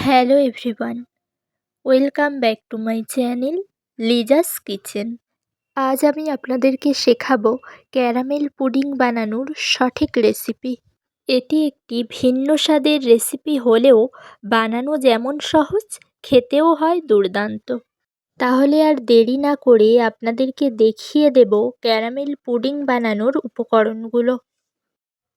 Hello everyone, welcome back to my channel Liza's kitchen. আজ আমি আপনাদেরকে শেখাবো ক্যারামেল পুডিং বানানোর সঠিক রেসিপি। এটি একটি ভিন্ন স্বাদের রেসিপি হলেও বানানো যেমন সহজ, খেতেও হয় দুর্দান্ত। তাহলে আর দেরি না করে আপনাদেরকে দেখিয়ে দেব ক্যারামেল পুডিং বানানোর উপকরণগুলো।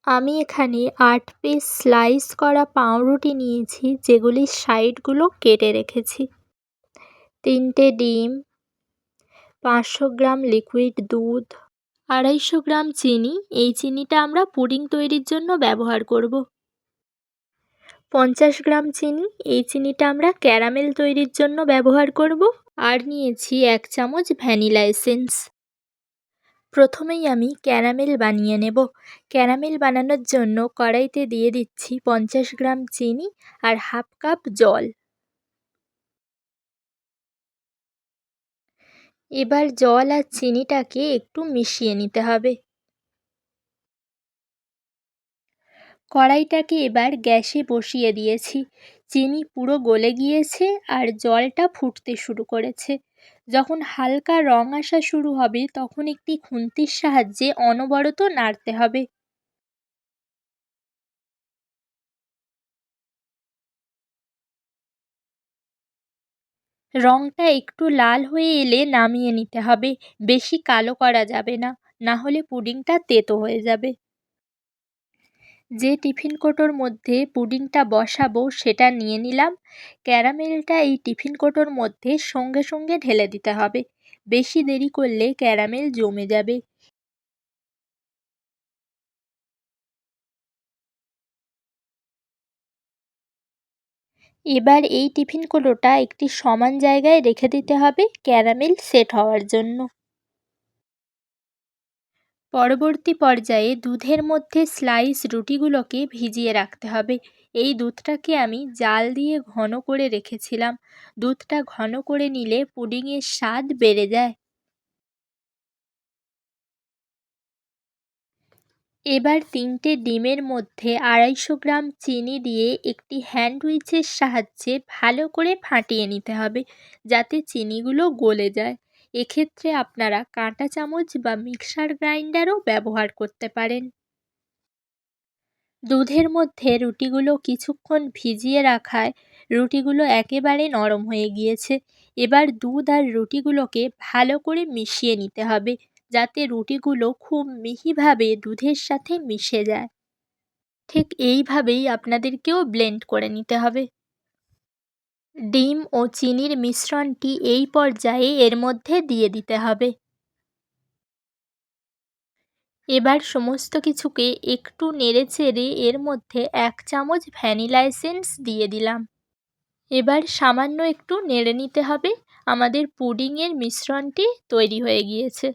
আমি এখানে 8 পিস স্লাইস করা পাউরুটি নিয়েছি, যেগুলির সাইডগুলো কেটে রেখেছি। 3টে ডিম, 500 গ্রাম লিকুইড দুধ, 250 গ্রাম চিনি। এই চিনিটা আমরা পুডিং তৈরির জন্য ব্যবহার করব। 50 গ্রাম চিনি, এই চিনিটা আমরা ক্যারামেল তৈরির জন্য ব্যবহার করব। আর নিয়েছি 1 চামচ ভ্যানিলা এসেন্স। প্রথমেই আমি ক্যারামেল বানিয়ে নেব। ক্যারামেল বানানোর জন্য কড়াইতে দিয়ে দিচ্ছি 50 গ্রাম চিনি আর হাফ কাপ জল। এবার জল আর চিনিটাকে একটু মিশিয়ে নিতে হবে। কড়াইটাকে এবার গ্যাসে বসিয়ে দিয়েছি। চিনি পুরো গলে গিয়েছে আর জলটা ফুটতে শুরু করেছে। যখন হালকা রং আসা শুরু হবে তখন একটি খুন্তির সাহায্যে অনবরত নাড়তে হবে। রংটা একটু লাল হয়ে এলে নামিয়ে নিতে হবে। বেশি কালো করা যাবে না, না হলে পুডিংটা তেতো হয়ে যাবে। যে টিফিন কৌটোর মধ্যে পুডিংটা বসাবো সেটা নিয়ে নিলাম। ক্যারামেলটা এই টিফিন কৌটোর মধ্যে সঙ্গে সঙ্গে ঢেলে দিতে হবে। বেশি দেরি করলে ক্যারামেল জমে যাবে। এবার এই টিফিন কৌটোটা একটি সমান জায়গায় রেখে দিতে হবে ক্যারামেল সেট হওয়ার জন্য। পরবর্তী পর্যায়ে দুধের মধ্যে স্লাইস রুটিগুলোকে ভিজিয়ে রাখতে হবে। এই দুধটাকে আমি জাল দিয়ে ঘন করে রেখেছিলাম। দুধটা ঘন করে নিলে পুডিংয়ের স্বাদ বেড়ে যায়। এবার 3টে ডিমের মধ্যে 250 গ্রাম চিনি দিয়ে একটি হ্যান্ড উইচের সাহায্যে ভালো করে ফাটিয়ে নিতে হবে, যাতে চিনিগুলো গলে যায়। এক্ষেত্রে আপনারা কাঁটা চামচ বা মিক্সার গ্রাইন্ডারও ব্যবহার করতে পারেন। দুধের মধ্যে রুটিগুলো কিছুক্ষণ ভিজিয়ে রাখায় রুটিগুলো একেবারে নরম হয়ে গিয়েছে। এবার দুধ আর রুটিগুলোকে ভালো করে মিশিয়ে নিতে হবে, যাতে রুটিগুলো খুব মিহিভাবে দুধের সাথে মিশে যায়। ঠিক এইভাবেই আপনাদেরকেও ব্লেন্ড করে নিতে হবে। ডিম ও চিনির মিশ্রণটি এই পর্যায়ে এর মধ্যে দিয়ে দিতে হবে। এবার সমস্ত কিছুকে একটু নেড়েচেড়ে এর মধ্যে 1 চামচ ভ্যানিলা এসেন্স দিয়ে দিলাম। এবার সামান্য একটু নেড়ে নিতে হবে। আমাদের পুডিংয়ের মিশ্রণটি তৈরি হয়ে গিয়েছে।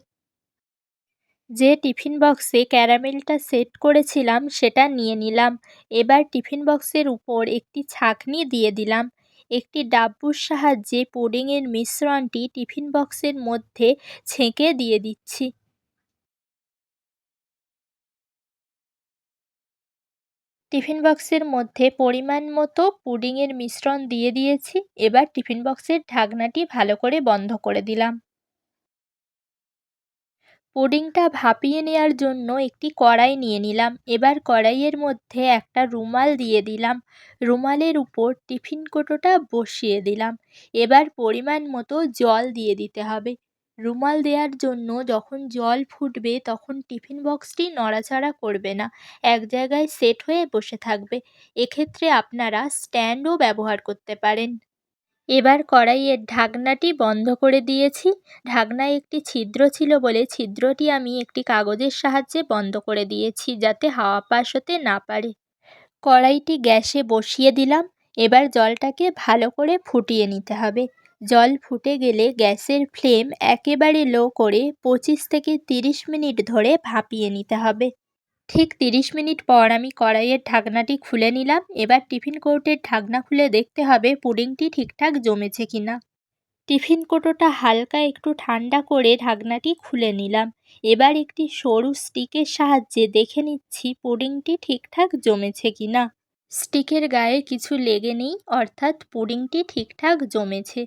যে টিফিন বক্সে ক্যারামেলটা সেট করেছিলাম সেটা নিয়ে নিলাম। এবার টিফিন বক্সের উপর একটি ছাঁকনি দিয়ে দিলাম। একটি ডাব্বুর সাহায্যে পুডিংয়ের মিশ্রণটি টিফিন বক্সের মধ্যে ছেঁকে দিয়ে দিচ্ছি। টিফিন বক্সের মধ্যে পরিমাণ মতো পুডিংয়ের মিশ্রণ দিয়ে দিয়েছি। এবার টিফিন বক্সের ঢাকনাটি ভালো করে বন্ধ করে দিলাম। পুডিংটা ভাপিয়ে নেওয়ার জন্য একটি কড়াই নিয়ে নিলাম। এবার কড়াইয়ের মধ্যে একটা রুমাল দিয়ে দিলাম। রুমালের উপর টিফিন কৌটোটা বসিয়ে দিলাম। এবার পরিমাণ মতো জল দিয়ে দিতে হবে। রুমাল দেওয়ার জন্য যখন জল ফুটবে তখন টিফিন বক্সটি নড়াচড়া করবে না, এক জায়গায় সেট হয়ে বসে থাকবে। এক্ষেত্রে আপনারা স্ট্যান্ডও ব্যবহার করতে পারেন। এবার কড়াইয়ের ঢাকনাটি বন্ধ করে দিয়েছি। ঢাকনায় একটি ছিদ্র ছিল বলে ছিদ্রটি আমি একটি কাগজের সাহায্যে বন্ধ করে দিয়েছি, যাতে হাওয়া পাস হতে না পারে। কড়াইটি গ্যাসে বসিয়ে দিলাম। এবার জলটাকে ভালো করে ফুটিয়ে নিতে হবে। জল ফুটে গেলে গ্যাসের ফ্লেম একেবারে লো করে 25 থেকে 30 মিনিট ধরে ভাপিয়ে নিতে হবে। ঠিক 30 মিনিট পর আমি কড়াইয়ের ঢাকনাটি খুলে নিলাম। এবার টিফিন কৌটোর ঢাকনা খুলে দেখতে হবে পুডিংটি ঠিকঠাক জমেছে কিনা। টিফিন কৌটোটা হালকা একটু ঠান্ডা করে ঢাকনাটি খুলে নিলাম। এবার একটি সরু স্টিকের সাহায্যে দেখে নিচ্ছি পুডিংটি ঠিকঠাক জমেছে কিনা। স্টিকের গায়ে কিছু লেগে নেই, অর্থাৎ পুডিংটি ঠিকঠাক জমেছে।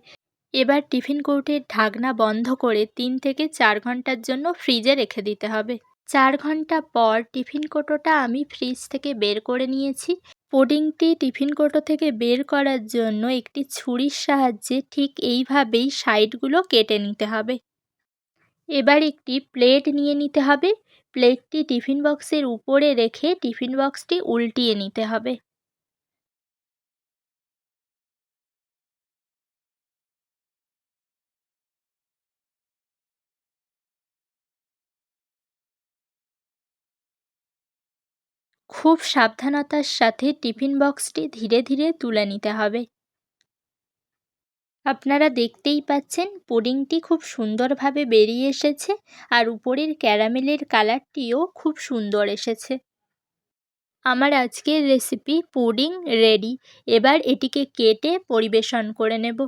এবার টিফিন কৌটোর ঢাকনা বন্ধ করে 3 থেকে 4 ঘন্টার জন্য ফ্রিজে রেখে দিতে হবে। 4 ঘন্টা পর টিফিন কৌটোটা আমি ফ্রিজ থেকে বের করে নিয়েছি। পুডিংটি টিফিন কৌটো থেকে বের করার জন্য একটি ছুরির সাহায্যে ঠিক এইভাবেই সাইডগুলো কেটে নিতে হবে। এবার একটি প্লেট নিয়ে নিতে হবে। প্লেটটি টিফিন বক্সের উপরে রেখে টিফিন বক্সটি উল্টিয়ে নিতে হবে। খুব সাবধানতার সাথে টিফিন বক্সটি ধীরে ধীরে তুলে নিতে হবে। আপনারা দেখতেই পাচ্ছেন পুডিংটি খুব সুন্দরভাবে বেরিয়ে এসেছে, আর উপরের ক্যারামেলের কালারটিও খুব সুন্দর এসেছে। আমার আজকের রেসিপি পুডিং রেডি। এবার এটিকে কেটে পরিবেশন করে নেব।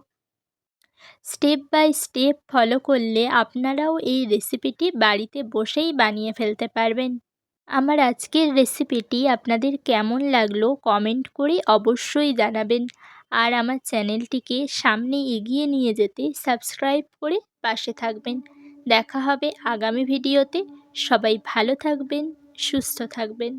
স্টেপ বাই স্টেপ ফলো করলে আপনারাও এই রেসিপিটি বাড়িতে বসেই বানিয়ে ফেলতে পারবেন। আমার আজকের রেসিপিটি আপনাদের কেমন লাগলো কমেন্ট করে অবশ্যই জানাবেন, আর আমার চ্যানেলটিকে সামনে এগিয়ে নিয়ে যেতে সাবস্ক্রাইব করে পাশে থাকবেন। দেখা হবে আগামী ভিডিওতে। সবাই ভালো থাকবেন, সুস্থ থাকবেন।